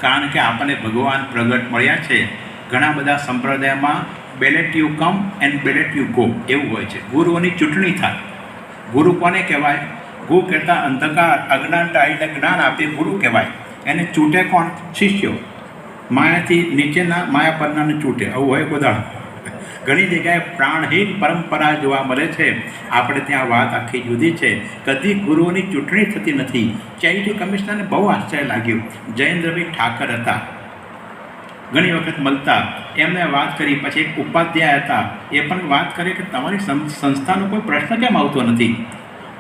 કારણ કે આપણને ભગવાન પ્રગટ મળ્યા છે. ઘણા બધા સંપ્રદાયમાં બેલેટ યુ કમ એન્ડ બેલેટ યુ ગો એવું હોય છે. ગુરુઓની ચૂંટણી થાય. ગુરુ કોને કહેવાય? ગુરુ કહેતા અંધકાર અજ્ઞાન ટાળીને જ્ઞાન આપે ગુરુ કહેવાય. એને ચૂંટે કોણ? શિષ્યો. માયાથી નીચેના માયા પરનાને ચૂંટે. આવું હોય બધા. ઘણી જગ્યાએ પ્રાણહીન પરંપરા જોવા મળે છે. આપણે ત્યાં વાત આખી જુદી છે. કદી ગુરુઓની ચૂંટણી થતી નથી. ચેરિટી કમિશનરને બહુ આશ્ચર્ય લાગ્યું. જયેન્દ્રભાઈ ઠાકર હતા, ઘણી વખત મળતા. એમને વાત કરી. પછી એક ઉપાધ્યાય હતા, એ પણ વાત કરી કે તમારી સંસ્થાનો કોઈ પ્રશ્ન કેમ આવતો નથી?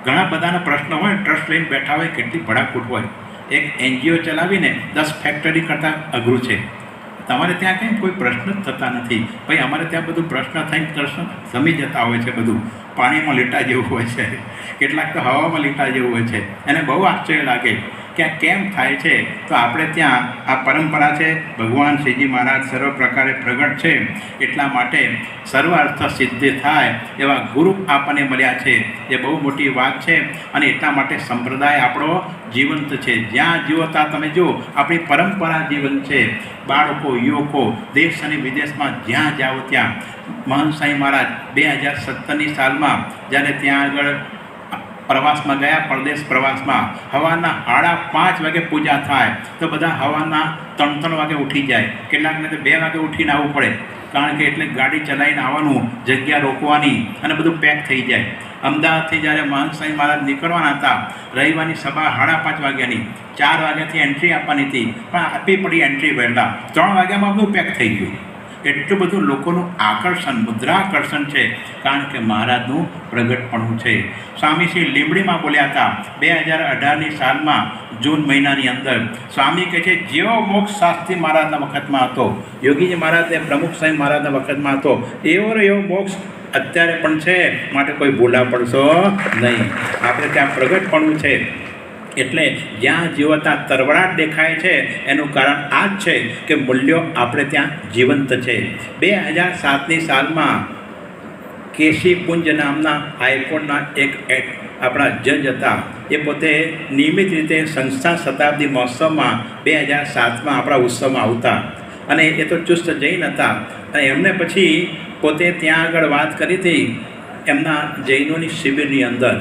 ઘણા બધાના પ્રશ્નો હોય, ટ્રસ્ટ લઈને બેઠા હોય, કેટલી ભડાકૂટ હોય. એક NGO ચલાવીને 10 ફેક્ટરી કરતાં અઘરું છે. તમારે ત્યાં કંઈ કોઈ પ્રશ્ન જ થતા નથી. ભાઈ અમારે ત્યાં બધું પ્રશ્ન થઈને પ્રશ્ન સમી જતા હોય છે. બધું પાણીમાં લીટા જેવું હોય છે, કેટલાક તો હવામાં લીટા જેવું હોય છે. એને બહુ આશ્ચર્ય લાગે કે આ કેમ થાય છે. તો આપણે ત્યાં આ પરંપરા છે. ભગવાન શ્રીજી મહારાજ સર્વ પ્રકારે પ્રગટ છે, એટલા માટે સર્વ અર્થ સિદ્ધિ થાય એવા ગુરુ આપણને મળ્યા છે. એ બહુ મોટી વાત છે. અને એટલા માટે સંપ્રદાય આપણો જીવંત છે. જ્યાં જીવતા તમે જુઓ, આપણી પરંપરા જીવંત છે. બાળકો, યુવકો દેશ અને વિદેશમાં જ્યાં જાઓ ત્યાં મહંત સાંઈ મહારાજ 2017ની સાલમાં જ્યારે ત્યાં આગળ પ્રવાસમાં ગયા, પરદેશ પ્રવાસમાં, સવારના 5:30 વાગે પૂજા થાય તો બધા સવારના 3 વાગે ઉઠી જાય. કેટલાકને તો 2 વાગે ઉઠીને આવવું પડે, કારણ કે એટલે ગાડી ચલાવીને આવવાનું, જગ્યા રોકવાની અને બધું પેક થઈ જાય. અમદાવાદથી જ્યારે મહંત સાંઈ મહારાજ નીકળવાના હતા, રવિવારની સભા 5:30 વાગ્યાની, 4 વાગ્યાથી એન્ટ્રી આપવાની હતી, પણ આપી પડી એન્ટ્રી વહેલા. 3 વાગ્યામાં બધું પેક થઈ ગયું. એટલું બધું લોકોનું આકર્ષણ, મુદ્રાકર્ષણ છે, કારણ કે મહારાજનું પ્રગટપણું છે. સ્વામી શ્રી લીંબડીમાં બોલ્યા હતા 2018ની સાલમાં જૂન મહિનાની અંદર. સ્વામી કહે છે, જેવો મોક્ષ શાસ્ત્રી મહારાજના વખતમાં હતો, યોગીજી મહારાજને પ્રમુખ સાંઈ મહારાજના વખતમાં હતો, એવો મોક્ષ અત્યારે પણ છે. માટે કોઈ ભૂલા પડશો નહીં. આપણે ત્યાં પ્રગટપણું છે. એટલે જ્યાં જીવતા તરવડાટ દેખાય છે, એનું કારણ આ જ છે કે મૂલ્યો આપણે ત્યાં જીવંત છે. 2007ની સાલમાં કેશીપુંજ નામના હાઈકોર્ટના એક આપણા જજ હતા. એ પોતે નિયમિત રીતે સંસ્થા શતાબ્દી મહોત્સવમાં 2007માં આપણા ઉત્સવમાં આવતા, અને એ તો ચુસ્ત જૈન હતા. અને એમને પછી પોતે ત્યાં આગળ વાત કરી હતી એમના જૈનોની શિબિરની અંદર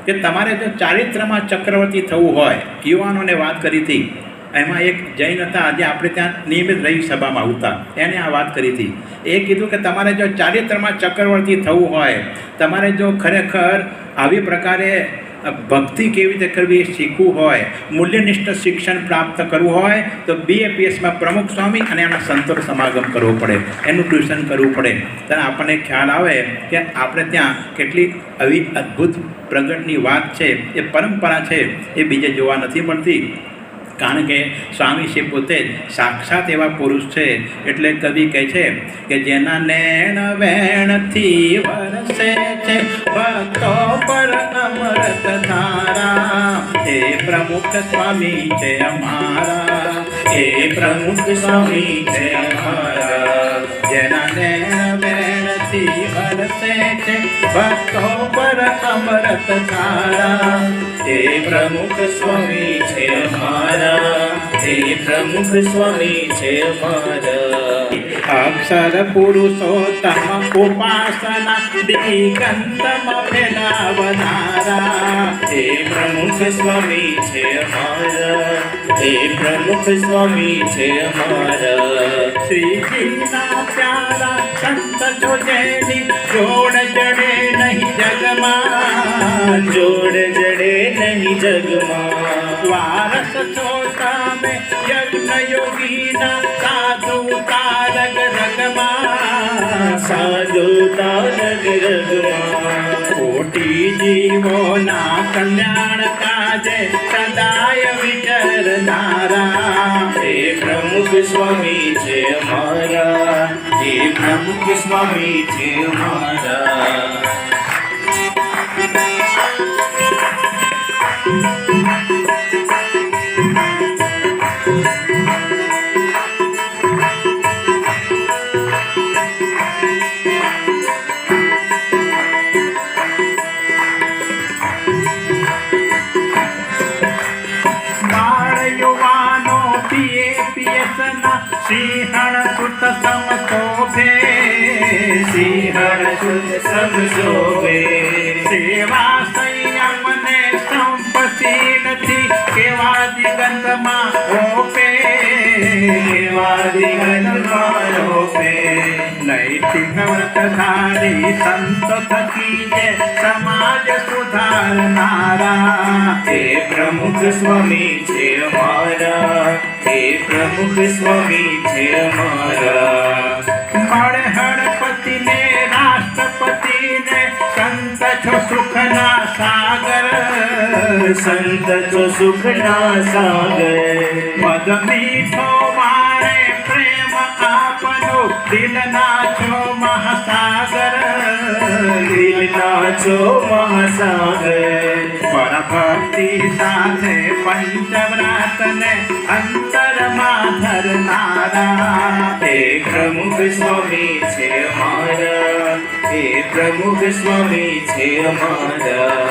કે તમારે જો ચારિત્રમાં ચક્રવર્તી થવું હોય, યુવાનોને વાત કરી હતી. એમાં એક જૈન હતા, આજે આપણે ત્યાં નિયમિત રહી સભામાં આવતા, એને આ વાત કરી હતી. એ કીધું કે તમારે જો ચારિત્રમાં ચક્રવર્તી થવું હોય, તમારે જો ખરેખર આવી પ્રકારે ભક્તિ કેવી રીતે કરવી એ શીખવું હોય, મૂલ્યનિષ્ઠ શિક્ષણ પ્રાપ્ત કરવું હોય, તો BAPSમાં પ્રમુખ સ્વામી અને એના સંતોનો સમાગમ કરવો પડે, એનું ટ્યુશન કરવું પડે. ત્યારે આપણને ખ્યાલ આવે કે આપણે ત્યાં કેટલી આવી અદ્ભુત પ્રગટની વાત છે. એ પરંપરા છે, એ બીજે જોવા નથી મળતી. કારણ કે સ્વામી શ્રી પોતે જ સાક્ષાત એવા પુરુષ છે. એટલે કવિ કહે છે કે જેના નેણ વેણથી વરસે છે ભક્તો પર અમૃત ધારા, એ પ્રમુખ સ્વામી છે અમારા, એ પ્રમુખ સ્વામી છે અમારા. જેના નેણ વેણથી વરસે છે ભક્તો પર અમૃત ધારા, એ પ્રમુખ સ્વામી છે અમારા, એ પ્રમુખ સ્વામી છે અમારા. અક્ષર પુરુષોત્તમ ઉપાસના દિગંતમાં ફેલાવનારા, એ પ્રમુખ સ્વામી છે અમારા, એ પ્રમુખ સ્વામી છે અમારા. શ્રીજીના પ્યારા સંત છો જેની જોડ જડે નહીં જગમાં, જોડ જડે નહીં જગમાં. વારસ છો તમે યજ્ઞ યોગીના સાધુ તારક રગમાં, સાધુ તારક રગમાં. કોટી જીવોના કલ્યાણ કાજે સદાય વિચરનારા, એ પ્રમુખ સ્વામી છે અમારા, એ પ્રમુખ સ્વામી છે અમારા. રસના સિંહણ સુત સમશોભે, સિંહણ સુત સમશોભે, સેવા સંયમ ને સંપસીલથી કેવા દિગંતમાં ઓપે, કેવા દિગંતમાં ઓપે, નૈતિક વ્રતધારી સંત થકી જે સમાજ સુધારનારા, હે પ્રમુખ સ્વામી છે અમારા, હે પ્રમુખ સ્વામી છે અમારા. મળે હળપતિને રાષ્ટ્રપતિને સંત છો સુખના સાગર, સંત છો સુખના સાગર, મદ મીઠો વાણે પ્રેમ આપનો દિલના છો મહાસાગર, દિલના છો મહાસાગર, પરભક્તિ સાથે પંચવ્રતને અંતરમાં ધરનારા, હે પ્રમુખ સ્વામી છે અમારા, હે પ્રમુખ સ્વામી છે અમારા.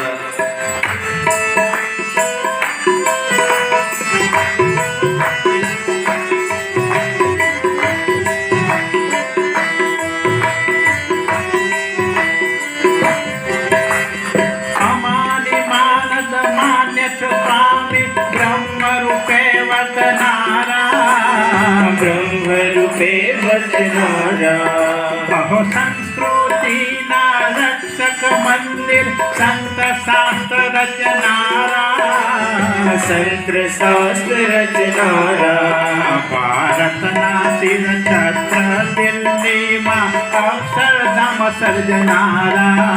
અમારી માનદ માન્ય છો સ્વામી બ્રહ્મ રૂપે વર્તનારા, બ્રહ્મ રૂપે વર્તનારા, બહુ સંસ્કૃતિના રક્ષક મંદિર સંત શાસ્ત્ર રચનારા, સંત શાસ્ત્ર રચનારા, ભારતના શિર છત્ર દિલ્હીમાં અક્ષરધામ સર્જનારા,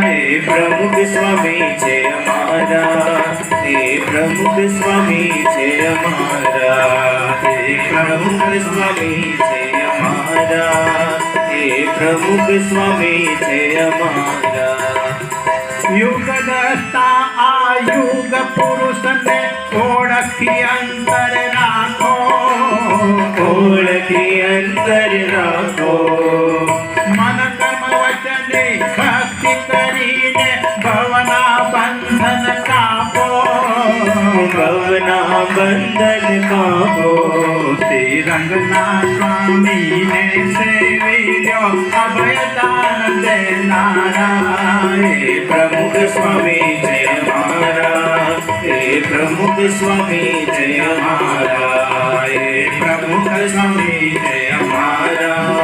હે પ્રમુખ સ્વામી છે અમારા, હે પ્રમુખ સ્વામી છે અમારા, હે પ્રમુખ સ્વામી છે અમારા, હે પ્રમુખ સ્વામી છે અમારા. યુગ દસતા આ યુગ પુરુષને ઓળખી અંતર રાખો, ઓળખી અંતર રાખો, મન કર્મ વચને ભક્તિ કરીને ભવના બંધન કાપો, ભવના બંધન કાપો, શ્રીરંગના સ્વામીને સેવી લ્યો અભયદાન દેનારા, હે પ્રમુખ સ્વામી છે અમારા, હે પ્રમુખ સ્વામી છે અમારા, હે પ્રમુખ સ્વામી છે અમારા,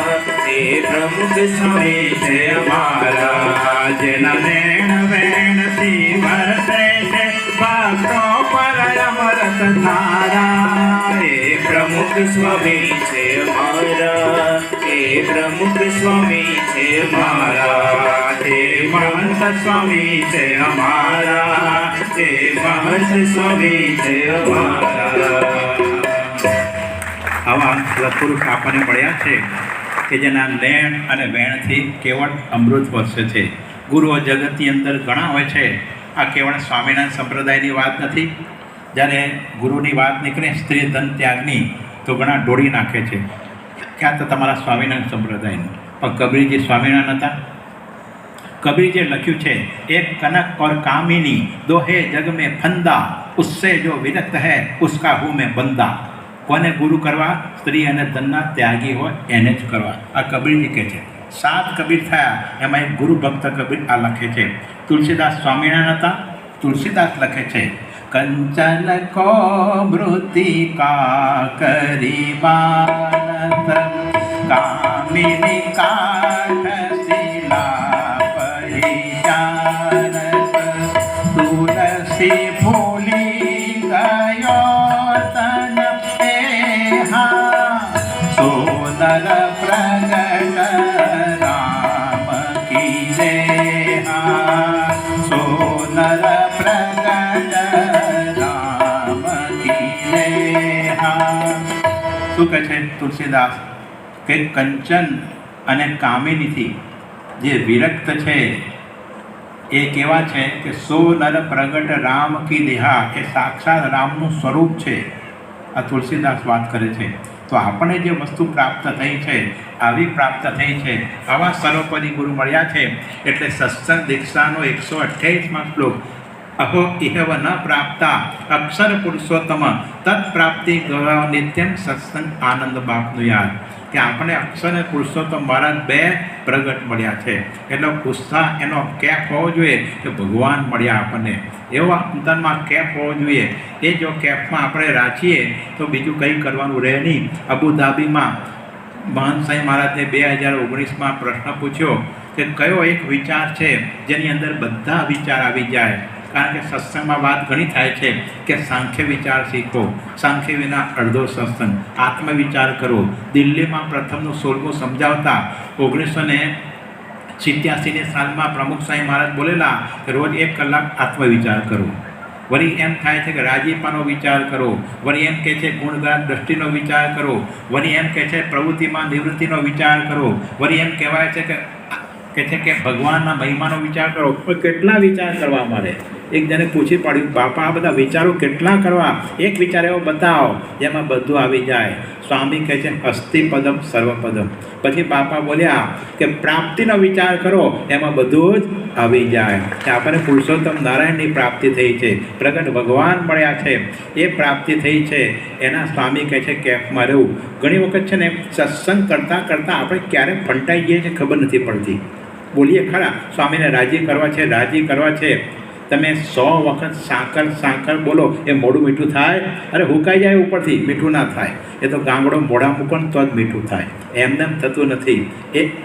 હે પ્રમુખ સ્વામી છે અમારા. જેના નેણ વેણથી વરસે છે ભક્તો પર અમૃત ધારા, હે પ્રમુખ સ્વામી છે અમારા, હે પ્રમુખ સ્વામી છે અમારા, હે મહંત સ્વામી છે અમારા, હે મહંત સ્વામી છે અમારા. આવા સત્પુરુષ આપણને મળ્યા છે કે જેના લેણ અને વેણથી કેવળ અમૃત વરસે છે. ગુરુઓ જગતની અંદર ઘણા હોય છે. આ કેવળ સ્વામિનારાયણ સંપ્રદાયની વાત નથી. જ્યારે ગુરુની વાત નીકળે સ્ત્રી ધન ત્યાગની તો ઘણા ડોળી નાખે છે, ક્યાં તો તમારા સ્વામિનારાયણ સંપ્રદાયનું. પણ કબીરજી સ્વામિનારાયણ હતા. કબીરજીએ લખ્યું છે, એક કનક और कामिनी दो है जग में फंदा, उससे जो विरक्त है उसका हूँ मैं बंदा. કોને ગુરુ કરવા? સ્ત્રી અને ધનના ત્યાગી હોય એને જ કરવા. આ કબીરજી કહે છે. 7 કબીર થયા, એમાં એક ગુરુ ભક્ત કબીર આ લખે છે. તુલસીદાસ સ્વામિનારાયણ હતા. તુલસીદાસ લખે છે, કંચન કો મૃતિકા કરી બાનત, કામિની કાઠ શિલા પરિજાનત, તુલસી ફૂલી ગયો તન સોનર પ્રગટ રામ કી દેહા, સોનર પ્રગટ રામ કી દેહા. શું કહે છે તુલસીદાસ કે કંચન અને કામિનીથી જે વિરક્ત છે એ કેવા છે કે સોનર પ્રગટ રામ કી દેહા, એ સાક્ષાત રામનું સ્વરૂપ છે. આ તુલસીદાસ વાત કરે છે. તો આપણને જે વસ્તુ પ્રાપ્ત થઈ છે, આવી પ્રાપ્ત થઈ છે, આવા સર્વોપરી ગુરુ મળ્યા છે. એટલે સત્સંગ દીક્ષાનો 128માં શ્લોક અહો ઇહવ ન પ્રાપ્તા અક્ષર પુરુષોત્તમ તત્પ્રાપ્તિ ગૌરવ નિત્યમ સત્સંગ આનંદ બાપનું યાદ કે આપણે અક્ષર અને પુરુષોત્તમ મહારાજ બે પ્રગટ મળ્યા છે. એટલો ઉત્સાહ એનો કેફ હોવો જોઈએ કે ભગવાન મળ્યા આપણને, એવો અંતરમાં કેફ હોવો જોઈએ. એ જો કેફમાં આપણે રાખીએ તો બીજું કંઈ કરવાનું રહે નહીં. અબુધાબીમાં મહાન સાંઈ મહારાજને 2019માં પ્રશ્ન પૂછ્યો કે કયો એક વિચાર છે જેની અંદર બધા વિચાર આવી જાય. કારણ કે સત્સંગમાં વાત ઘણી થાય છે કે સાંખ્ય વિચાર શીખો, સાંખ્ય વિના અડધો સત્સંગ, આત્મવિચાર કરો. દિલ્હીમાં પ્રથમનું 16મું સમજાવતા 1987ની સાલમાં પ્રમુખ સાંઈ મહારાજ બોલેલા કે રોજ 1 કલાક આત્મવિચાર કરો. વળી એમ થાય છે કે રાજીપાનો વિચાર કરો, વળી એમ કહે છે ગુણગાન દ્રષ્ટિનો વિચાર કરો, વળી એમ કહે છે પ્રવૃત્તિમાં નિવૃત્તિનો વિચાર કરો, વળી એમ કહેવાય છે કે ભગવાનના મહિમાનો વિચાર કરો. પણ કેટલા વિચાર કરવા મારે? એક જણે પૂછી પાડ્યું, બાપા આ બધા વિચારો કેટલા કરવા? એક વિચાર એવો બતાવો જેમાં બધું આવી જાય. સ્વામી કહે છે અસ્થિપદમ સર્વપદમ. પછી બાપા બોલ્યા કે પ્રાપ્તિનો વિચાર કરો, એમાં બધું જ આવી જાય. કે આપણને પુરુષોત્તમ નારાયણની પ્રાપ્તિ થઈ છે, પ્રગટ ભગવાન મળ્યા છે, એ પ્રાપ્તિ થઈ છે. એના સ્વામી કહે છે કેફમાં રહેવું. ઘણી વખત છે ને સત્સંગ કરતાં કરતાં આપણે ક્યારે ફંટાઈ જઈએ છીએ ખબર નથી પડતી. બોલીએ ખરા સ્વામીને રાજી કરવા છે, રાજી કરવા છે. તમે 100 વખત સાકર સાકર બોલો, એ મોઢું મીઠું થાય? અરે હુકાઈ જાય ઉપરથી, મીઠું ના થાય. એ તો ગાંગડો મોઢા મૂકો ને તો જ મીઠું થાય, એમને થતું નથી.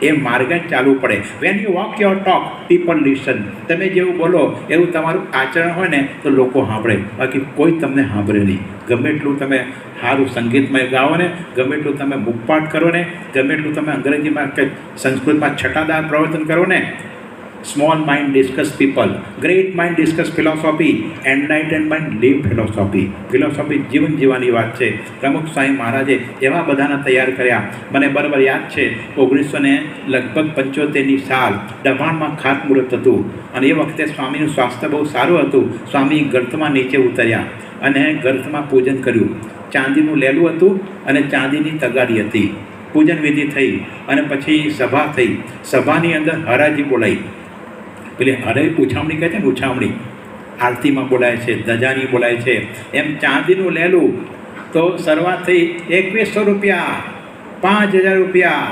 એ માર્ગ જ ચાલવું પડે. When you walk your talk people listen. તમે જેવું બોલો એવું તમારું આચરણ હોય ને તો લોકો સાંભળે, બાકી કોઈ તમને સાંભળે નહીં. ગમે એટલું તમે સારું સંગીતમાં ગાઓ ને, ગમે એટલું તમે મુખપાઠ કરો ને, ગમે એટલું તમે અંગ્રેજીમાં કે સંસ્કૃતમાં છટાદાર પ્રવચન કરો ને, small mind discuss people, great mind discuss philosophy, enlighten mind live philosophy. Philosophy જીવન જીવવાની વાત છે. પ્રમુખ સ્વામી મહારાજે એવા બધાને તૈયાર કર્યા. મને બરાબર યાદ છે 1975ની સાલ દબાણમાં ખાતમુહૂર્ત હતું અને એ વખતે સ્વામીનું સ્વાસ્થ્ય બહુ સારું હતું. સ્વામી ગર્તમાં નીચે ઉતર્યા અને ગર્તમાં પૂજન કર્યું. ચાંદીનું લેલું હતું અને ચાંદીની તગારી હતી. પૂજન વિધિ થઈ અને પછી સભા થઈ. સભાની અંદર હરાજી બોલાઈ. પેલી હરાઈ ઉછામણી કહે છે ને, ઉછામણી આરતીમાં બોલાય છે, ધજાની બોલાય છે. એમ ચાંદીનું લેલું તો શરૂઆત થઈ 2100 રૂપિયા, 5000 રૂપિયા,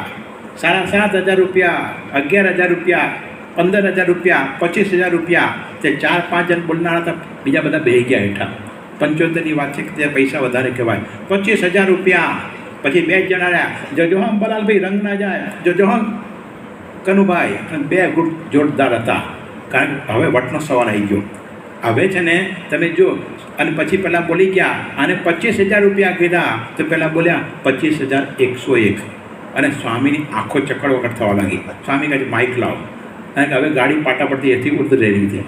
7500 રૂપિયા, 11000 રૂપિયા, 15000 રૂપિયા, 25000 રૂપિયા. તે 4-5 જણ બોલનારા હતા, બીજા બધા બેહી ગયા હેઠા. 75ની વાત છે કે તે પૈસા વધારે કહેવાય. 25000 રૂપિયા. પછી 2 જણ આવ્યા, જોજો હમ બલાલભાઈ રંગ ના જાય, જોજો હમ કનુભાઈ. અને 2 ગુટ જોરદાર હતા. કારણ કે હવે વટનો સવાલ આવી ગયો. હવે છે ને તમે જો, અને પછી પહેલાં બોલી ગયા અને 25000 રૂપિયા કીધા તો પહેલાં બોલ્યા 25101. અને સ્વામીની આંખો ચક્કર વખત થવા લાગી. સ્વામી કહે માઇક લાવો, કારણ કે હવે ગાડી પાટા પરથી એથી ઉતરી રહી છે.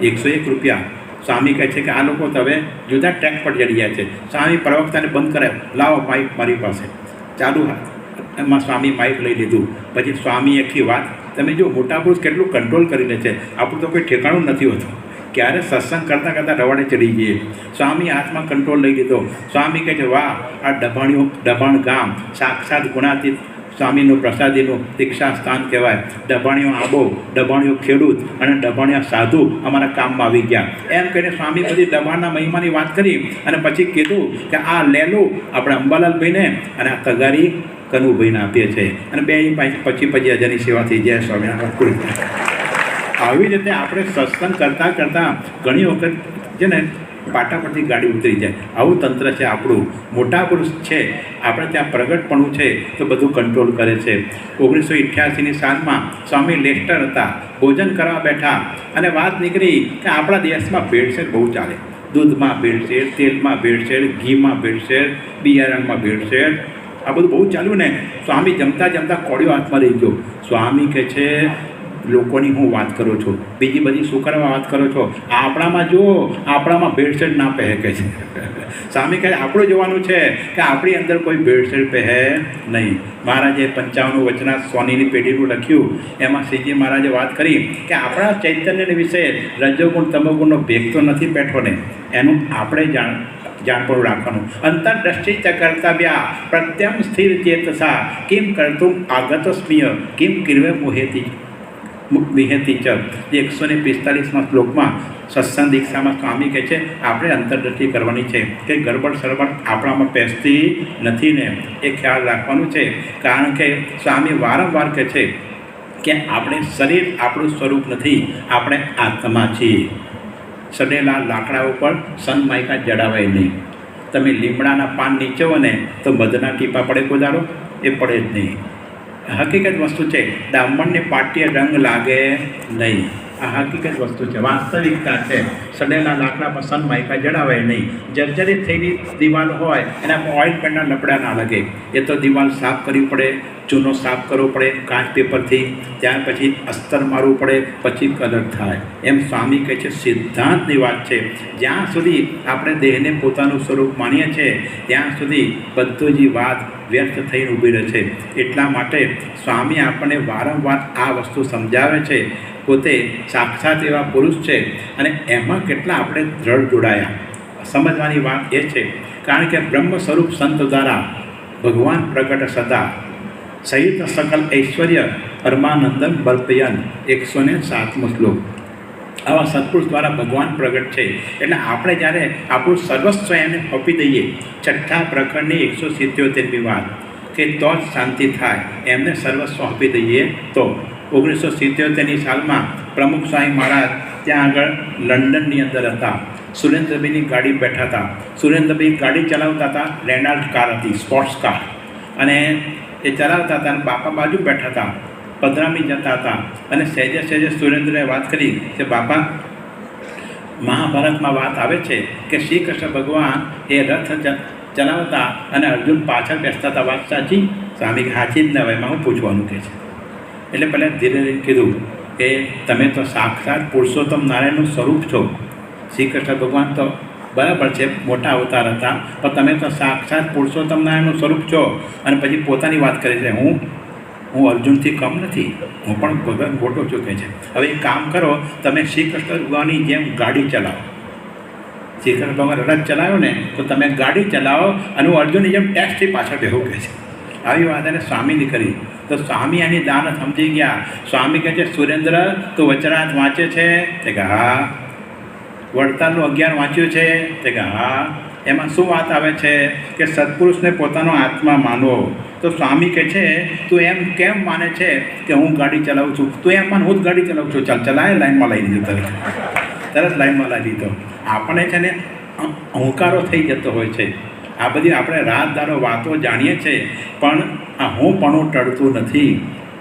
101 રૂપિયા. સ્વામી કહે છે કે આ લોકો તો હવે જુદા ટ્રેક પર ચડી ગયા છે. સ્વામી પ્રવક્તાને બંધ કરે, લાવો માઇક મારી પાસે. ચાલુ એમાં સ્વામી માઇક લઈ લીધું. પછી સ્વામી આખી વાત તમે જો, મોટા પુરુષ કેટલું કંટ્રોલ કરી લે છે. આપણું તો કોઈ ઠેકાણું નથી હોતું. ક્યારે સત્સંગ કરતાં કરતાં રવાડે ચડી જઈએ. સ્વામી હાથમાં કંટ્રોલ લઈ લીધો. સ્વામી કહે છે વાહ, આ દબાણ ગામ સાક્ષાત ગુણાતીત સ્વામીનું પ્રસાદીનું દીક્ષા સ્થાન કહેવાય. દબાણીઓ આબો, દબાણીઓ ખેડૂત અને દબાણીઓ સાધુ અમારા કામમાં આવી ગયા. એમ કહીને સ્વામી પછી દબાણના મહિમાની વાત કરી અને પછી કીધું કે આ લેલું આપણે અંબાલાલભાઈને અને આ તગારી કનુભાઈને આપીએ છીએ. અને 2,25,000ની સેવા થઈ જાય. સ્વામિનારાયણ. આવી રીતે આપણે સત્સંગ કરતાં કરતાં ઘણી વખત છે ને પાટા પરથી ગાડી ઉતરી જાય. આવું તંત્ર છે આપણું. મોટા પુરુષ છે, આપણે ત્યાં પ્રગટપણું છે તો બધું કંટ્રોલ કરે છે. 1988ની સાલમાં સ્વામી લેસ્ટર હતા. ભોજન કરવા બેઠા અને વાત નીકળી કે આપણા દેશમાં ભેળસેળ બહુ ચાલે. દૂધમાં ભેળસેળ, તેલમાં ભેળસેળ, ઘીમાં ભેળસેળ, બિયારણમાં ભેળસેળ, આ બધું બહુ ચાલ્યું ને. સ્વામી જમતા જમતા કોળીઓ હાથમાં રહી ગયો. સ્વામી કહે છે લોકોની હું વાત કરું છું, બીજી બધી શું કરવા વાત કરો છો? આપણામાં જુઓ, આપણામાં ભેળસેળ ના પહે કહે છે. સ્વામી કહે આપણું જોવાનું છે કે આપણી અંદર કોઈ ભેળસેળ પહે નહીં. મહારાજે 55 વચના સોનીની પેઢીનું લખ્યું. એમાં શ્રીજી મહારાજે વાત કરી કે આપણા ચૈતન્યને વિશે રજોગુણ તમોગુણનો ભેગ તો નથી બેઠો ને, એનું આપણે જાણપણું રાખવાનું. અંતરદ્રષ્ટિ ચ કર્તવ્યા પ્રત્યમ સ્થિર ચેતસા કિમ કર્તુમ આગતસ્મિય કિમ કિર્વે વિહેતી ચ, જે 145માં શ્લોકમાં સત્સંગ દીક્ષામાં સ્વામી કહે છે આપણે અંતર્દૃષ્ટિ કરવાની છે કે ગરબડ સરબડ આપણામાં પેસતી નથી ને, એ ખ્યાલ રાખવાનું છે. કારણ કે સ્વામી વારંવાર કહે છે કે આપણે શરીર આપણું સ્વરૂપ નથી, આપણે આત્મા છીએ. સડેલા લાકડા ઉપર સનમાઇકા જડાવાય નહીં. તમે લીમડાના પાન નીચવો ને તો મધના ટીપા પડે કોદારો? એ પડે જ નહીં. હકીકત વસ્તુ છે. ડામણને પાટીએ રંગ લાગે નહીં. આ હકીકત વસ્તુ છે, વાસ્તવિકતા છે. સડેલા લાકડા પર સનમાઇકા જડાવાય નહીં. જર્જરિત થયેલી દિવાલ હોય એના પર ઓઇલ પેન્ટના લપડા ના લાગે. એ તો દિવાલ સાફ કરવી પડે, ચૂનો સાફ કરવો પડે કાચ પેપરથી, ત્યાર પછી અસ્તર મારવું પડે, પછી કલર થાય. એમ સ્વામી કહે છે સિદ્ધાંતની વાત છે. જ્યાં સુધી આપણે દેહને પોતાનું સ્વરૂપ માનીએ છીએ ત્યાં સુધી બધું જ વાત વ્યર્થ થઈને ઊભી રહે છે. એટલા માટે સ્વામી આપણને વારંવાર આ વસ્તુ સમજાવે છે. પોતે સાક્ષાત એવા પુરુષ છે અને એમાં કેટલા આપણે દ્રઢ જોડાયા. સમજવાની વાત એ છે કારણ કે બ્રહ્મ સ્વરૂપ સંત દ્વારા ભગવાન પ્રગટ સદા સહિત સકલ ઐશ્વર્ય પરમાનંદન બલ્પયન 107મો શ્લોક. આવા સત્પુરુષ દ્વારા ભગવાન પ્રગટ છે. એટલે આપણે જ્યારે આપણું સર્વસ્વ એને આપી દઈએ, છઠ્ઠા પ્રકરણની 177મી વાત કે તો જ શાંતિ થાય, એમને સર્વસ્વ આપી દઈએ તો. 1977ની સાલમાં પ્રમુખ સ્વામી મહારાજ ત્યાં આગળ લંડનની અંદર હતા. સુરેન્દ્રભાઈની ગાડી બેઠા હતા. સુરેન્દ્રભાઈ ગાડી ચલાવતા હતા, રેનાલ્ડ કાર હતી, સ્પોર્ટ્સ કાર, અને એ ચલાવતા હતા અને બાપા બાજુ બેઠા હતા, પધરામી જતા હતા. અને સહેજે સહેજે સુરેન્દ્રએ વાત કરી કે બાપા, મહાભારતમાં વાત આવે છે કે શ્રી કૃષ્ણ ભગવાન એ રથ ચલાવતા અને અર્જુન પાછળ બેસતા હતા. વાત સાચી? સ્વામી સાચી જ ન હોય, એમાં હું પૂછવાનું કહે છે. એટલે પહેલાં ધીરે ધીરે કીધું કે તમે તો સાક્ષાત પુરુષોત્તમ નારાયણનું સ્વરૂપ છો. શ્રી કૃષ્ણ ભગવાન તો બરાબર છે મોટા અવતાર હતા, પણ તમે તો સાક્ષાત પુરુષોત્તમ નારાયણનું સ્વરૂપ છો. અને પછી પોતાની વાત કરે છે, હું અર્જુનથી કમ નથી, હું પણ ભગવાન મોટો છું કહે છે. હવે એક કામ કરો, તમે શ્રી કૃષ્ણ ભગવાનની જેમ ગાડી ચલાવો. શ્રી કૃષ્ણ ભગવાન રથ ચલાવ્યો ને તો તમે ગાડી ચલાવો અને હું અર્જુનની જેમ ટેક્સથી પાછળ બેહું કહે છે. આવી વાત એને સ્વામીની કરી તો સ્વામી એની દાન સમજી ગયા. સ્વામી કહે છે સુરેન્દ્ર તું વચરાત વાંચે છે? તે કે હા. વડતાલનું 11 વાંચ્યું છે? તે કે હા. એમાં શું વાત આવે છે કે સત્પુરુષને પોતાનો આત્મા માનવો. તો સ્વામી કહે છે તું એમ કેમ માને છે કે હું ગાડી ચલાવું છું? તું એમ માન હું જ ગાડી ચલાવું છું. ચાલ ચલાય, લાઈનમાં લઈ દીધો, તરત લાઈનમાં લાવી દીધો. આપણે છે ને અહંકારો થઈ જતો હોય છે. આ બધી આપણે રાત દાડો વાતો જાણીએ છીએ, પણ આ હું પણ ટળતું નથી.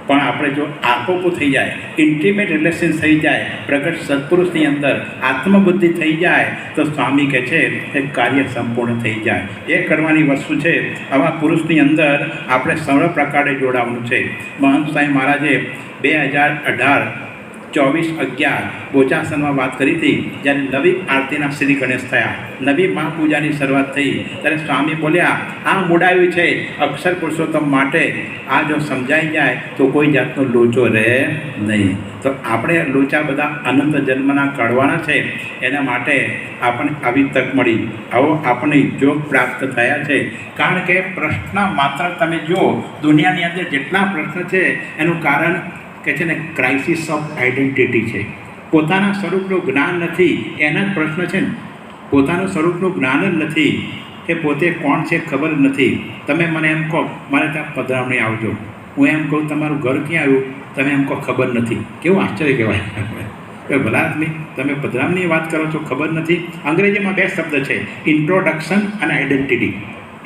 પણ આપણે જો આપોપું થઈ જાય, ઇન્ટિમેટ રિલેશન થઈ જાય, પ્રગટ સત્પુરુષની અંદર આત્મબુદ્ધિ થઈ જાય તો સ્વામી કહે છે એ કાર્ય સંપૂર્ણ થઈ જાય. એ કરવાની વસ્તુ છે. આવા પુરુષની અંદર આપણે સર્વ પ્રકારે જોડાવાનું છે. મહંત સ્વામી મહારાજે 2018-24-11 બોચાસનમાં વાત કરી હતી. જ્યારે નવી આરતીના શ્રી ગણેશ થયા, નવી મહાપૂજાની શરૂઆત થઈ, ત્યારે સ્વામી બોલ્યા આ મૂડાયું છે અક્ષર પુરુષોત્તમ માટે. આ જો સમજાઈ જાય તો કોઈ જાતનો લોચો રહે નહીં. તો આપણે લોચા બધા અનંત જન્મના કાઢવાના છે. એના માટે આપણને આવી તક મળી, આવો આપણને યોગ પ્રાપ્ત થયા છે. કારણ કે પ્રશ્ન માત્ર તમે જુઓ, દુનિયાની અંદર જેટલા પ્રશ્ન છે એનું કારણ કે છે ને ક્રાઇસિસ ઓફ આઈડેન્ટિટી છે. પોતાના સ્વરૂપનું જ્ઞાન નથી, એના જ પ્રશ્ન છે ને. પોતાનું સ્વરૂપનું જ્ઞાન જ નથી કે પોતે કોણ છે ખબર જ નથી. તમે મને એમ કહો મારે ત્યાં પધરામણી આવજો, હું એમ કહું તમારું ઘર ક્યાં આવ્યું, તમે એમ કહો ખબર નથી. કેવું આશ્ચર્ય કહેવાય. ભલા આદમી તમે પધરામણીની વાત કરો છો, ખબર નથી. અંગ્રેજીમાં 2 શબ્દ છે, ઇન્ટ્રોડક્શન અને આઈડેન્ટિટી.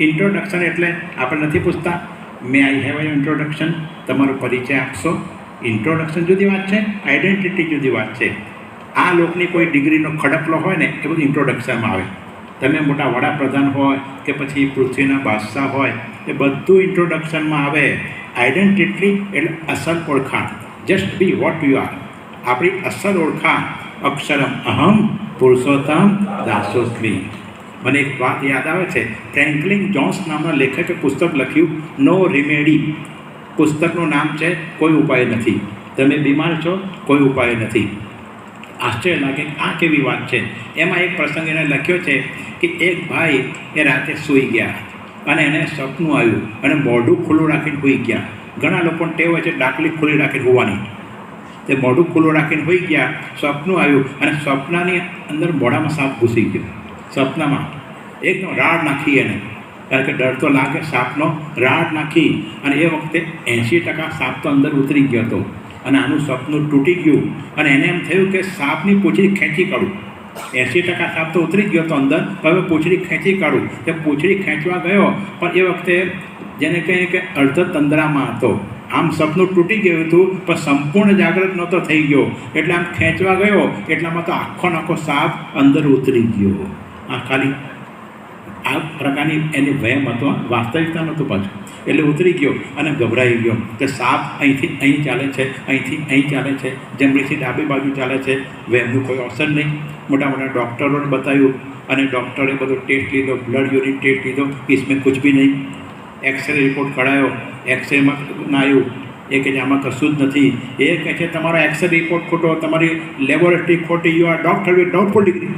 ઇન્ટ્રોડક્શન એટલે આપણે નથી પૂછતા મે આઈ હેવ એન ઇન્ટ્રોડક્શન, તમારો પરિચય આપશો. ઇન્ટ્રોડક્શન જુદી વાત છે, આઈડેન્ટિટી જુદી વાત છે. આ લોકની કોઈ ડિગ્રીનો ખડકલો હોય ને એ બધું ઇન્ટ્રોડક્શનમાં આવે. તમે મોટા વડાપ્રધાન હોય કે પછી પૃથ્વીના બાદશાહ હોય, એ બધું ઇન્ટ્રોડક્શનમાં આવે. આઈડેન્ટિટી એટલે અસલ ઓળખાણ, just B what you are. આપણી અસલ ઓળખાણ અક્ષરમ અહમ પુરુષોત્તમ દાસોસ્મી. મને એક વાત યાદ આવે છે, ફ્રેન્કલિન જોન્સ નામના લેખકે પુસ્તક લખ્યું નો રિમેડી. પુસ્તકનું નામ છે કોઈ ઉપાય નથી. તમે બીમાર છો, કોઈ ઉપાય નથી. આશ્ચર્ય લાગે આ કેવી વાત છે. એમાં એક પ્રસંગ એને લખ્યો છે કે એક ભાઈ એ રાતે સૂઈ ગયા અને એને સપનું આવ્યું અને મોઢું ખુલ્લું રાખીને સૂઈ ગયા. ઘણા લોકોને ટેવ હોય છે ડાકલી ખુલ્લી રાખીને હોવાની, તે મોઢું ખુલ્લું રાખીને હોઈ ગયા. સ્વપ્નું આવ્યું અને સ્વપ્નની અંદર મોઢામાં સાપ ઘૂસી ગયો. સ્વપ્નમાં એકદમ રાડ નાખી એને, કારણ કે ડર તો લાગે સાપનો. રાડ નાખી અને એ વખતે 80% સાપ તો અંદર ઉતરી ગયો હતો અને આનું સપનું તૂટી ગયું અને એને એમ થયું કે સાપની પૂંછડી ખેંચી કાઢું. 80% સાપ તો ઉતરી ગયો હતો અંદર, હવે પૂંછડી ખેંચી કાઢું. તે પૂંછડી ખેંચવા ગયો પણ એ વખતે જેને કહીએ કે અર્ધ તંદ્રામાં હતો. આમ સપનું તૂટી ગયું હતું પણ સંપૂર્ણ જાગૃત નહોતો થઈ ગયો, એટલે આમ ખેંચવા ગયો એટલામાં તો આખો સાપ અંદર ઉતરી ગયો. આ ખાલી આ પ્રકારની એની વહેમ હતો, વાસ્તવિકતા નહોતું પાછું. એટલે ઉતરી ગયો અને ગભરાઈ ગયો કે સાપ અહીંથી અહીં ચાલે છે, અહીંથી અહીં ચાલે છે, જમણીથી ડાબી બાજુ ચાલે છે. વહેમનું કોઈ અસર નહીં. મોટા મોટા ડૉક્ટરોને બતાવ્યું અને ડૉક્ટરે બધો ટેસ્ટ લીધો, બ્લડ યુરિન ટેસ્ટ લીધો, इसमें कुछ भी નહીં. એક્સરે રિપોર્ટ કઢાયો, એક્સરેમાં ના આવ્યું. એ કહે છે આમાં કશું જ નથી. એ કહે છે તમારો એક્સરે રિપોર્ટ ખોટો, તમારી લેબોરેટરી ખોટી, you are doctor with doubtful degree.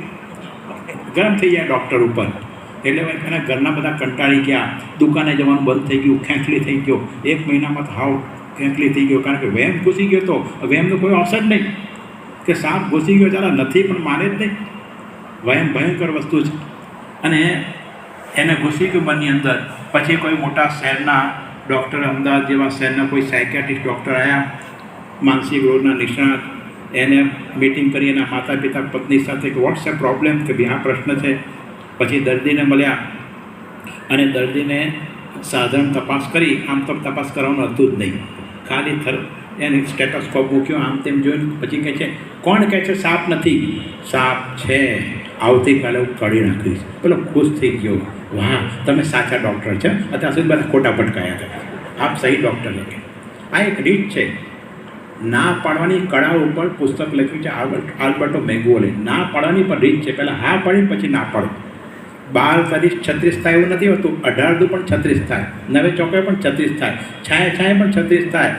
ગરમ થઈ ગયા ડૉક્ટર ઉપર. એટલે એના ઘરના બધા કંટાળી ગયા, દુકાને જવાનું બંધ થઈ ગયું, ખેંચલી થઈ ગયો. 1 મહિનામાં તો હાવ ખેંચલી થઈ ગયો, કારણ કે વહેમ ઘૂસી ગયો તો વહેમનો કોઈ અસર નહીં કે સાપ ઘૂસી ગયો ચાલો નથી પણ માને જ નહીં. વહેમ ભયંકર વસ્તુ છે. અને એને ઘૂસી ગયું મનની અંદર. પછી કોઈ મોટા શહેરના ડૉક્ટર, અમદાવાદ જેવા શહેરના કોઈ સાયકેટ્રિસ્ટ ડૉક્ટર આવ્યા, માનસિક રોગના નિષ્ણાત. એને મિટિંગ કરી એના માતા પિતા પત્ની સાથે કે વોટ્સ એ પ્રોબ્લેમ, કે ભાઈ આ પ્રશ્ન છે. પછી દર્દીને મળ્યા અને દર્દીને સાધારણ તપાસ કરી. આમ તો તપાસ કરવાનું હતું જ નહીં, ખાલી એને સ્ટેટોસ્કોપ મૂક્યો, આમ તેમ જોઈને પછી કહે છે કોણ કહે છે સાપ નથી? સાપ છે, આવતીકાલે હું કાઢી નાખીશ. પેલો ખુશ થઈ ગયો, વાહ તમે સાચા ડૉક્ટર છે, અત્યાર સુધી બધા ખોટા પટકાયા હતા, આપ સહી ડૉક્ટર છે. આ એક રીત છે. ના પાડવાની કળા ઉપર પુસ્તક લખ્યું છે આલ્બર્ટો મેંગુઓલે. ના પાડવાની પણ રીત છે. પહેલાં હા પાડી પછી ના પાડો. 12 તારીખ 36 થાય એવું નથી હોતું, 18 પણ 36 થાય, 9 ચોકે પણ 36 થાય, છાએ પણ 36 થાય,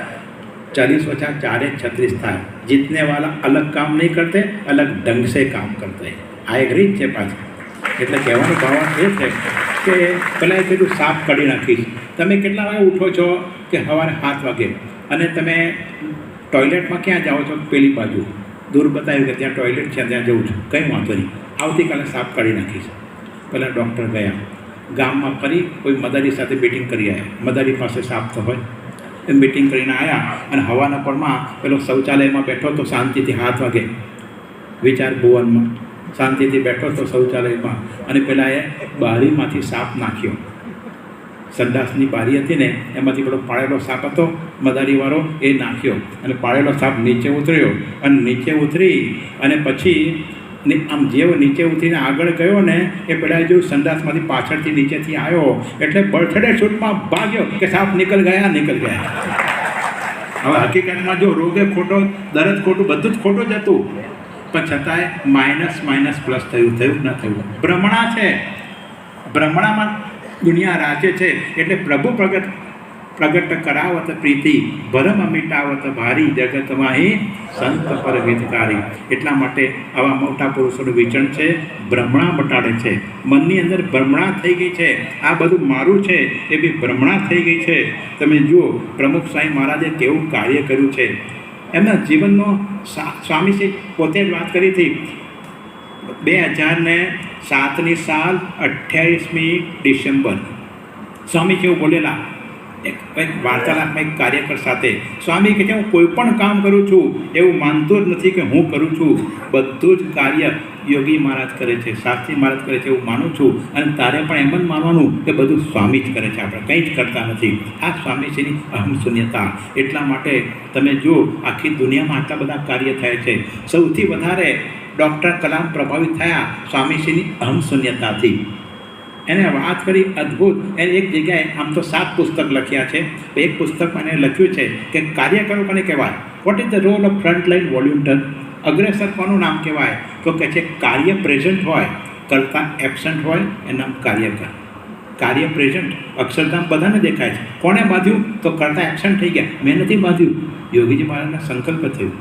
40 + 4 = 36 થાય. જીતને વાલા અલગ કામ નહીં કરતે, અલગ ઢંગ સે કામ કરતે. આ એક રીત છે પાછી. એટલે કહેવાનો ભાવાર્થ એ છે કે પહેલાં એ કીધું સાપ કાઢી નાખીશ. તમે કેટલા વાગે ઉઠો છો? કે સવારે 7 વાગે. અને તમે ટોયલેટમાં ક્યાં જાઓ છો? પેલી બાજુ. દૂર બતાવ્યું કે ત્યાં ટોયલેટ છે, ત્યાં જવું છું. કંઈ વાંધો નહીં, આવતીકાલે સાપ કાઢી નાખીશ. પહેલાં ડૉક્ટર ગયા, ગામમાં ફરી કોઈ મદારી સાથે મીટિંગ કરી આવ્યા. મદારી પાસે સાપ તો હોય એ મીટિંગ કરીને આવ્યા અને હવાના પરમાં પેલો શૌચાલયમાં બેઠો તો શાંતિથી 7 વાગે, વિચાર ભુવનમાં શાંતિથી બેઠો તો શૌચાલયમાં. અને પેલા એ બારીમાંથી સાપ નાખ્યો. સંડાસની બારી હતી ને એમાંથી પેલો પાળેલો સાપ હતો મદારીવાળો, એ નાખ્યો અને પાળેલો સાપ નીચે ઉતર્યો. અને નીચે ઉતરી અને પછી આમ જેવો નીચે ઉતરીને આગળ ગયો ને એ પેલા જેવું સંડાસમાંથી પાછળથી નીચેથી આવ્યો એટલે બર્થડે શૂટમાં ભાગ્યો કે સાપ નીકળ ગયા. હવે હકીકતમાં જો રોગે ખોટો, દરદ ખોટું, બધું જ ખોટું જ હતું, પણ છતાંય માઇનસ પ્લસ થયું ન થયું. ભ્રમણા છે, ભ્રમણામાં દુનિયા રાજ્ય છે. એટલે પ્રભુ પ્રગટ કરાવત પ્રીતિ, ભરમ મિટાવત ભારી, જગતમાં હી સંત પર વિધકારી. એટલા માટે આવા મોટા પુરુષોનું વિચરણ છે, ભ્રમણા મટાડે છે. મનની અંદર ભ્રમણા થઈ ગઈ છે, આ બધું મારું છે એ બી ભ્રમણા થઈ ગઈ છે. તમે જુઓ પ્રમુખ સ્વામી મહારાજે કેવું કાર્ય કર્યું છે. એમના જીવનનો સ્વામીશ્રી પોતે જ વાત કરી હતી. 2007ની સાલ 28મી ડિસેમ્બર સ્વામી કેવું બોલેલા એક વાર્તાલાપમાં એક કાર્યકર સાથે. સ્વામી કહે છે હું કોઈ પણ કામ કરું છું એવું માનતો જ નથી કે હું કરું છું, બધું જ કાર્ય યોગી મહારાજ કરે છે, શાસ્ત્રી મહારાજ કરે છે એવું માનું છું. અને તારે પણ એમ જ માનવાનું કે બધું સ્વામી જ કરે છે, આપણે કંઈ જ કરતા નથી. આ સ્વામીશ્રીની અહમ શૂન્યતા. એટલા માટે તમે જુઓ આખી દુનિયામાં આટલા બધા કાર્ય થાય છે. સૌથી વધારે ડૉક્ટર કલામ પ્રભાવિત થયા સ્વામીશ્રીની અહમ શૂન્યતાથી. એને વાત કરી અદ્ભુત. એને એક જગ્યાએ આમ તો 7 પુસ્તક લખ્યા છે. એક પુસ્તકમાં એને લખ્યું છે કે કાર્યકરો કોને કહેવાય? What is the role of frontline volunteer? અગ્રેસર કોનું નામ કહેવાય? તો કહે છે કાર્ય પ્રેઝન્ટ હોય, કરતા એબસન્ટ હોય એનું નામ કાર્યકર. કાર્ય પ્રેઝન્ટ, અક્ષરધામ બધાને દેખાય છે. કોણે બાંધ્યું? તો કરતા એબસન્ટ થઈ ગયા. મેં નથી બાંધ્યું, યોગીજી મહારાજના સંકલ્પ થયું.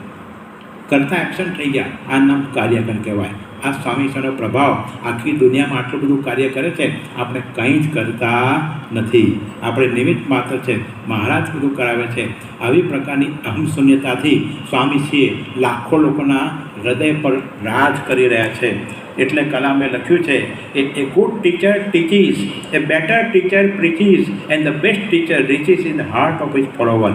કરતા એક્શન થઈ ગયા, આ નામ કાર્યકર કહેવાય. આ સ્વામીશ્વરનો પ્રભાવ આખી દુનિયામાં આટલું બધું કાર્ય કરે છે, આપણે કંઈ જ કરતા નથી, આપણે નિમિત્ત માત્ર છે. મહારાજ બધું કરાવે છે. આવી પ્રકારની અહમશૂન્યતાથી સ્વામીશ્રીએ લાખો લોકોના હૃદય પર રાજ કરી રહ્યા છે. એટલે કલામે લખ્યું છે, a good teacher teaches, a better teacher preaches, and the best teacher reaches in the heart of his follower.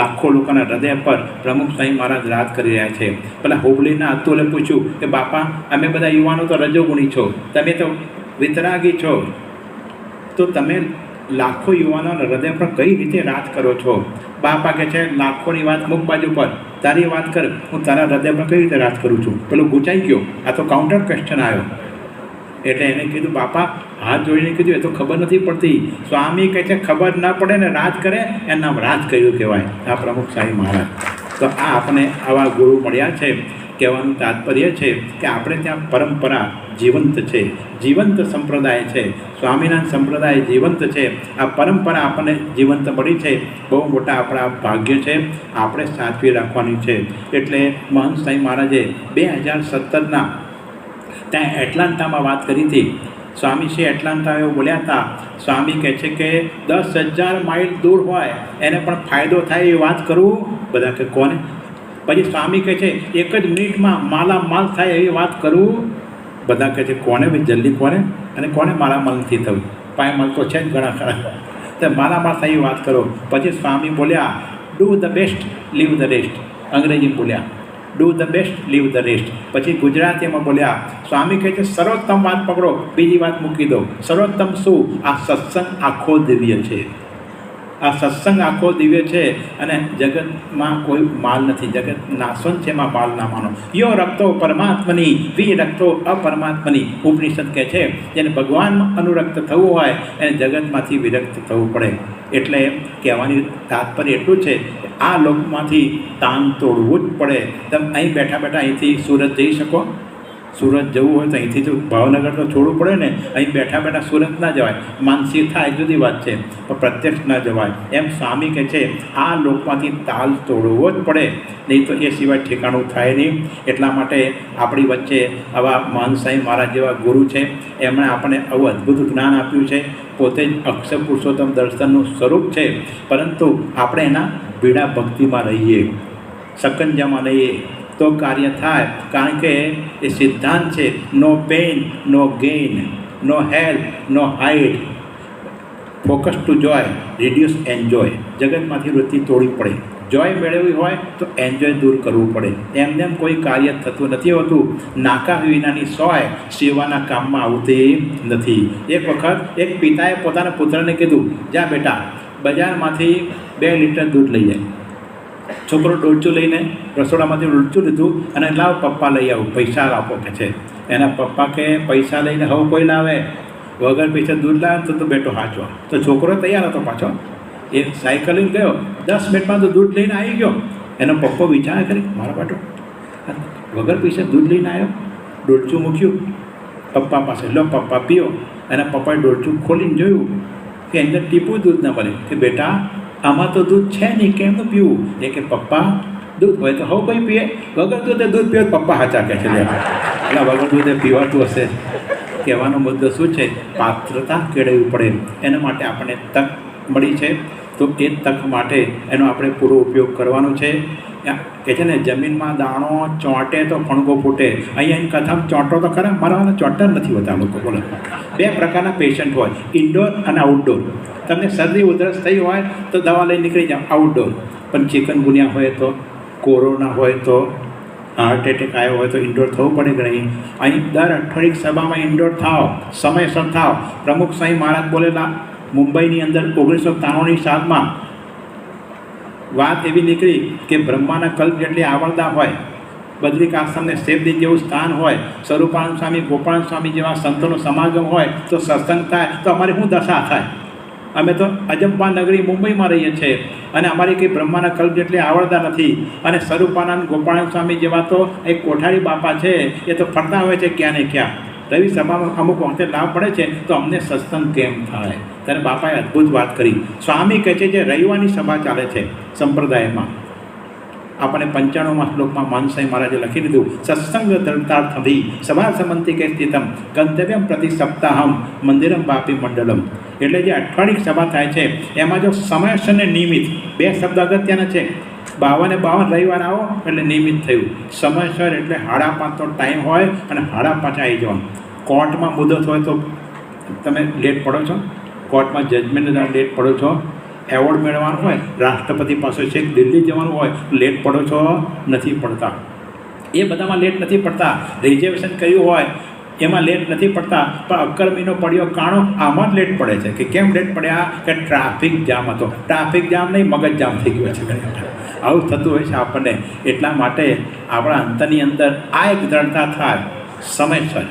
લાખો લોકોના હૃદય પર પ્રમુખ સ્વામી મહારાજ રાજ કરી રહ્યા છે. પેલા હુબલીના અતુલે પૂછ્યું કે બાપા, અમે બધા યુવાનો તો રજોગુણી છો, તમે તો વિતરાગી છો, તો તમે લાખો યુવાનોના હૃદય પર કઈ રીતે રાજ કરો છો? બાપા કહે છે, લાખોની વાત મુખ બાજુ પર, તારી વાત કર, હું તારા હૃદય પર કઈ રીતે રાજ કરું છું? પેલું ગુંચાઈ ગયો, આ તો કાઉન્ટર ક્વેશ્ચન આવ્યો. એટલે એને કીધું, બાપા હાથ જોઈને કીધું, એ તો ખબર નથી પડતી. સ્વામી કહે છે, ખબર ના પડે ને રાજ કરે, એના રાજ કર્યું કહેવાય. આ પ્રમુખ સ્વામી મહારાજ. તો આ આપણે આવા ગુરુ મળ્યા છે. કહેવાનું તાત્પર્ય છે કે આપણે ત્યાં પરંપરા જીવંત છે, જીવંત સંપ્રદાય છે. સ્વામિનારાયણ સંપ્રદાય જીવંત છે. આ પરંપરા આપણને જીવંત મળી છે, બહુ મોટા આપણા ભાગ્ય છે, આપણે સાચવી રાખવાની છે. એટલે મહંત સ્વામી મહારાજે 2017 ત્યાં એટલાન્ટામાં વાત કરી હતી. સ્વામીશ્રી એટલાન્ટા એવું બોલ્યા હતા. સ્વામી કહે છે કે 10,000 માઇલ દૂર હોય એને પણ ફાયદો થાય એ વાત કરું. બધા કે કોને? પછી સ્વામી કહે છે, એક જ મિનિટમાં માલામાલ થાય એવી વાત કરું. બધા કહે છે, કોને ભાઈ, જલ્દી કોને? અને કોને માલામાલ નથી થયું? પાયમાલ તો છે જ ઘણા ખરા, તો માલામાલ થાય એવી વાત કરો. પછી સ્વામી બોલ્યા, do the best, leave the rest. અંગ્રેજી બોલ્યા, do the best, leave the rest. પછી ગુજરાતીમાં બોલ્યા, સ્વામી કહે છે, સર્વોત્તમ વાત પકડો, બીજી વાત મૂકી દો. સર્વોત્તમ શું? આ સત્સંગ આખો દિવ્ય છે. આ સત્સંગ આખો દિવ્ય છે અને જગતમાં કોઈ માલ નથી. જગત નાશવંત છે, એમાં માલ ના માનો. યો રક્તો પરમાત્મની, વી રક્તો અપરમાત્મની. ઉપનિષદ કહે છે, જેને ભગવાનમાં અનુરક્ત થવું હોય એને જગતમાંથી વિરક્ત થવું પડે. એટલે કહેવાની તાત્પર્ય એટલું છે, આ લોકમાંથી તાન તોડવું જ પડે. તમે અહીં બેઠા બેઠા અહીંથી સુરત જઈ શકો? સુરત જવું હોય તો અહીંથી તો ભાવનગર તો છોડવું પડે ને. અહીં બેઠા બેઠા સુરત ના જવાય. માનસી થાય જુદી વાત છે, પણ પ્રત્યક્ષ ના જવાય. એમ સ્વામી કહે છે, આ લોકમાંથી તાલ તોડવો જ પડે, નહીં તો એ સિવાય ઠેકાણું થાય નહીં. એટલા માટે આપણી વચ્ચે આવા મહંત સ્વામી મહારાજ જેવા ગુરુ છે. એમણે આપણને આવું અદ્ભુત જ્ઞાન આપ્યું છે. પોતે જ અક્ષર પુરુષોત્તમ દર્શનનું સ્વરૂપ છે, પરંતુ આપણે એના બીડા ભક્તિમાં રહીએ, સકંજામાં રહીએ તો કાર્ય થાય. કારણ કે એ સિદ્ધાંત છે, નો પેઇન નો ગેઇન, નો હેલ્પ નો હાઇડ, ફોકસ ટુ જોય, રિડ્યુસ એન્જોય. જગતમાંથી વૃત્તિ તોડવી પડે. જોય મેળવવી હોય તો એન્જોય દૂર કરવું પડે. એમને એમ કોઈ કાર્ય થતું નથી હોતું. નાકા વિનાની સોય સેવાના કામમાં આવતી નથી. એક વખત એક પિતાએ પોતાના પુત્રને કીધું, જા બેટા, બજારમાંથી 2 લીટર દૂધ લઈ જાય. છોકરો ડોલચું લઈને રસોડામાંથી ડોલચું લીધું અને લાવ પપ્પા લઈ આવું, પૈસા આપો કે છે. એના પપ્પા કે પૈસા લઈને હવે કોઈ લાવે, વગર પૈસા દૂધ લાવે તો બેટો હાચો. તો છોકરો તૈયાર હતો પાછો. એ સાયકલ લઈને ગયો, 10 મિનિટમાં તો દૂધ લઈને આવી ગયો. એનો પપ્પો વિચાર કરી, મારો બેટો વગર પૈસા દૂધ લઈને આવ્યો. ડોલચું મૂક્યું પપ્પા પાસે, લો પપ્પા પીઓ. એના પપ્પાએ ડોલચું ખોલીને જોયું કે અંદર ટીપું દૂધ ન મળે. કે બેટા, આમાં તો દૂધ છે નહીં, કેમનું પીવું? એ કે પપ્પા દૂધ હોય તો હવે કોઈ પીએ, વગર દૂધે દૂધ પીવે. પપ્પા હાચા કહે છે, એટલે વગર દૂધે પીવાતું હશે. કહેવાનો મુદ્દો શું છે? પાત્રતા કેળવવી પડે. એના માટે આપણને તક મળી છે, તો એ તક માટે એનો આપણે પૂરો ઉપયોગ કરવાનો છે. કહે છે ને, જમીનમાં દાણો ચોંટે તો ફણગો ફૂટે. અહીંયા કથામાં ચોંટો તો ખરા, મારા ચોંટા નથી હોતા લોકો. બોલો, 2 પ્રકારના પેશન્ટ હોય, ઇન્ડોર અને આઉટડોર. તમને શરદી ઉધરસ થઈ હોય તો દવા લઈને નીકળી જાઓ, આઉટડોર. પણ ચિકનગુનિયા હોય તો, કોરોના હોય તો, હાર્ટ એટેક આવ્યો હોય તો ઇન્ડોર થવું પડે કે નહીં? અહીં દર અઠવાડિયે સભામાં ઇન્ડોર થાવ, સમયસર થાવ. પ્રમુખ સ્વામી મહારાજ બોલેલા મુંબઈની અંદર 1993ની સાલમાં વાત એવી નીકળી કે બ્રહ્માના કલ્પ જેટલી આવરદા હોય, બદ્રિકાશ્રમને શેપદી જેવું સ્થાન હોય, સ્વરૂપાનંદ સ્વામી, ગોપાળાનંદ સ્વામી જેવા સંતોનો સમાગમ હોય તો સત્સંગ થાય તો અમારી શું દશા થાય? અમે તો અજંપા નગરી મુંબઈમાં રહીએ છીએ અને અમારી કંઈ બ્રહ્માના કલ્પ જેટલી આવડતા નથી. અને સ્વરૂપાનંદ, ગોપાળાનંદ સ્વામી જેવા તો એક કોઠારી બાપા છે, એ તો ફરતા હોય છે ક્યાં ને ક્યાં. રવિ સભામાં અમુક વખતે લાભ પડે છે, તો અમને સત્સંગ કેમ થાય? ત્યારે બાપાએ અદ્ભુત વાત કરી. સ્વામી કહે છે, જે રવિવારની સભા ચાલે છે સંપ્રદાયમાં, આપણે 95માં શ્લોકમાં માનસાઈ મહારાજે લખી દીધું, સત્સંગ દળતાર્થભી સભા સમંતિ કે સ્થિતમ ગંતવ્યમ પ્રતિ સપ્તાહમ મંદિરમ વાપી મંડલમ. એટલે જે અઠવાડિક સભા થાય છે એમાં જો સમય અને નિયમિત બે શબ્દ અગત્યના છે. 52 રવિવાર આવો એટલે નિયમિત થયું. સમયસર એટલે 5:30 ટાઈમ હોય અને 5:30 આવી જવાનું. કોર્ટમાં મુદત હોય તો તમે લેટ પડો છો, કોર્ટમાં જજમેન્ટ લેટ પડો છો. એવોર્ડ મેળવવાનું હોય, રાષ્ટ્રપતિ પાસે છેક દિલ્હી જવાનું હોય, લેટ પડો છો? નથી પડતા. એ બધામાં લેટ નથી પડતા. રિઝર્વેશન કર્યું હોય એમાં લેટ નથી પડતા. પણ અક્કરમીનો પડ્યો કાણો આમાં જ લેટ પડે છે. કે કેમ લેટ પડ્યા? કે ટ્રાફિક જામ હતો. ટ્રાફિક જામ નહીં, મગજ જામ થઈ ગયો છે. આવું થતું હોય છે આપણને. એટલા માટે આપણા અંતરની અંદર આ એક દ્રઢતા થાય, સમયસર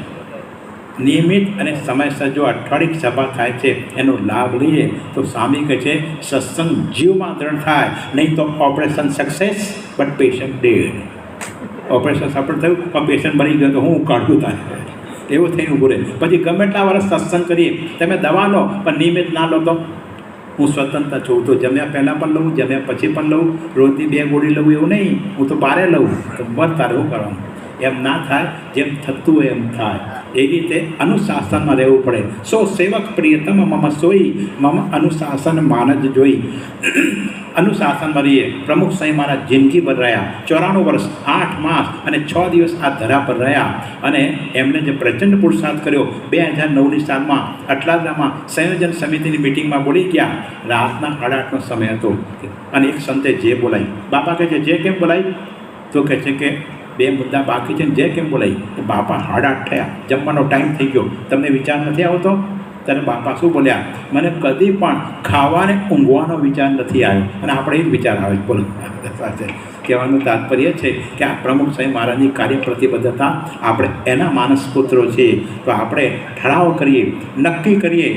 નિયમિત અને સમયસર જો અઠવાડિક સભા થાય છે એનો લાભ લઈએ તો સ્વામી કહે છે સત્સંગ જીવમાં દ્રઢ થાય. નહીં તો operation success but patient dead. Operation સફળ થયું પણ પેશન્ટ મરી ગયો તો હું કાઢું થાય એવું થઈને ઊભું રહે. પછી ગમે એટલા વર્ષ સત્સંગ કરીએ, તમે દવા લો પણ નિયમિત ના લો તો હું સ્વતંત્ર છું. તો જમ્યા પહેલાં પણ લઉં, જમ્યા પછી પણ લઉં, રોજની 2 ગોળી લઉં એવું નહીં. હું તો બારે લઉં. તો બસ તારે શું કરવાનું? એમ ના થાય. જેમ થતું હોય એમ થાય. એ રીતે અનુશાસનમાં રહેવું પડે. સો સેવક પ્રિયતમ મમ સોઈ મમ અનુશાસન માનજ જોઈ. અનુશાસનમાં રહીએ. પ્રમુખ સ્વામી મહારાજ જિંદગીભર રહ્યા. 94 વર્ષ 8 માસ અને 6 દિવસ આ ધરા પર રહ્યા. અને એમને જે પ્રચંડ પુરુષાર્થ કર્યો 2009ની સાલમાં અટલાદરામાં સંયોજન સમિતિની મિટિંગમાં બોલી ગયા. રાતના 8:30નો સમય હતો અને એક સંતે જે બોલાવી. બાપા કહે છે જે કેમ બોલાવી? તો કહે છે કે 2 મુદ્દા બાકી છે ને જે કેમ બોલાવી? તો બાપા 8:30 થયા, જમવાનો ટાઈમ થઈ ગયો. તમને વિચાર નથી આવતો? ત્યારે બાપા શું બોલ્યા? મને કદી પણ ખાવાને ઊંઘવાનો વિચાર નથી આવ્યો. અને આપણે એ જ વિચાર આવે છે. બોલો સાથે કહેવાનું તાત્પર્ય છે કે આ પ્રમુખ સ્વામી મહારાજની કાર્ય પ્રતિબદ્ધતા, આપણે એના માનસ પુત્રો છીએ. તો આપણે ઠરાવ કરીએ, નક્કી કરીએ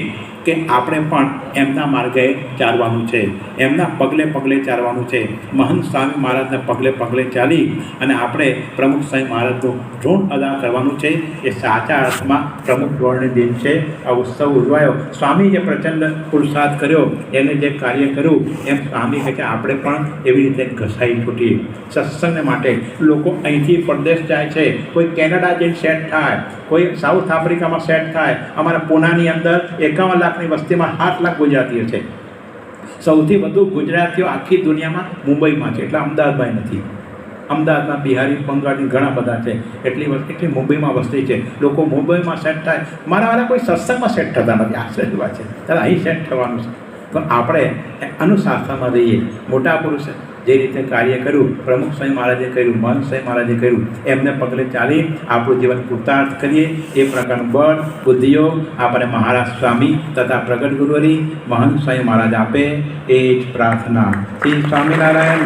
કે આપણે પણ એમના માર્ગે ચાલવાનું છે, એમના પગલે પગલે ચાલવાનું છે. મહંત સ્વામી મહારાજના પગલે પગલે ચાલી અને આપણે પ્રમુખ સ્વામી મહારાજનું ઋણ અદા કરવાનું છે. એ સાચા અર્થમાં પ્રમુખ ગૌરવની દિન છે. આ ઉત્સવ ઉજવાયો. સ્વામી જે પ્રચંડ પુરુષાર્થ કર્યો, એને જે કાર્ય કર્યું, એમ સ્વામી કહે છે આપણે પણ એવી રીતે ઘસાઈ છૂટીએ. સત્સંગને માટે લોકો અહીંથી પરદેશ જાય છે. કોઈ કેનેડા જઈને સેટ થાય, કોઈ સાઉથ આફ્રિકામાં સેટ થાય. અમારા પૂનાની અંદર 51 લાખની વસ્તીમાં 7 લાખ ગુજરાતીઓ છે. સૌથી વધુ ગુજરાતીઓ આખી દુનિયામાં મુંબઈમાં છે. એટલે અમદાવાદમાં નથી. અમદાવાદમાં બિહારી, બંગાળી ઘણા બધા છે. એટલી મુંબઈમાં વસ્તી છે. લોકો મુંબઈમાં સેટ થાય. મારા કોઈ સત્સંગમાં સેટ થતા નથી. આશ્ચર્ય વાત છે. ત્યારે અહીં સેટ થવાનું છે. તો આપણે અનુશાસનમાં રહીએ. મોટા પુરુષે જે રીતે કાર્ય કર્યું, પ્રમુખ સ્વામી મહારાજે કર્યું, મહંત સ્વામી મહારાજે કર્યું, એમને પગલે ચાલી આપણું જીવન કૃતાર્થ કરીએ. એ પ્રકારનું બળ, બુદ્ધિઓ આપણે મહારાજ સ્વામી તથા પ્રગટ ગુરુવરી મહંત સ્વામી મહારાજ આપે. એ જ પ્રાર્થના. શ્રી સ્વામિનારાયણ.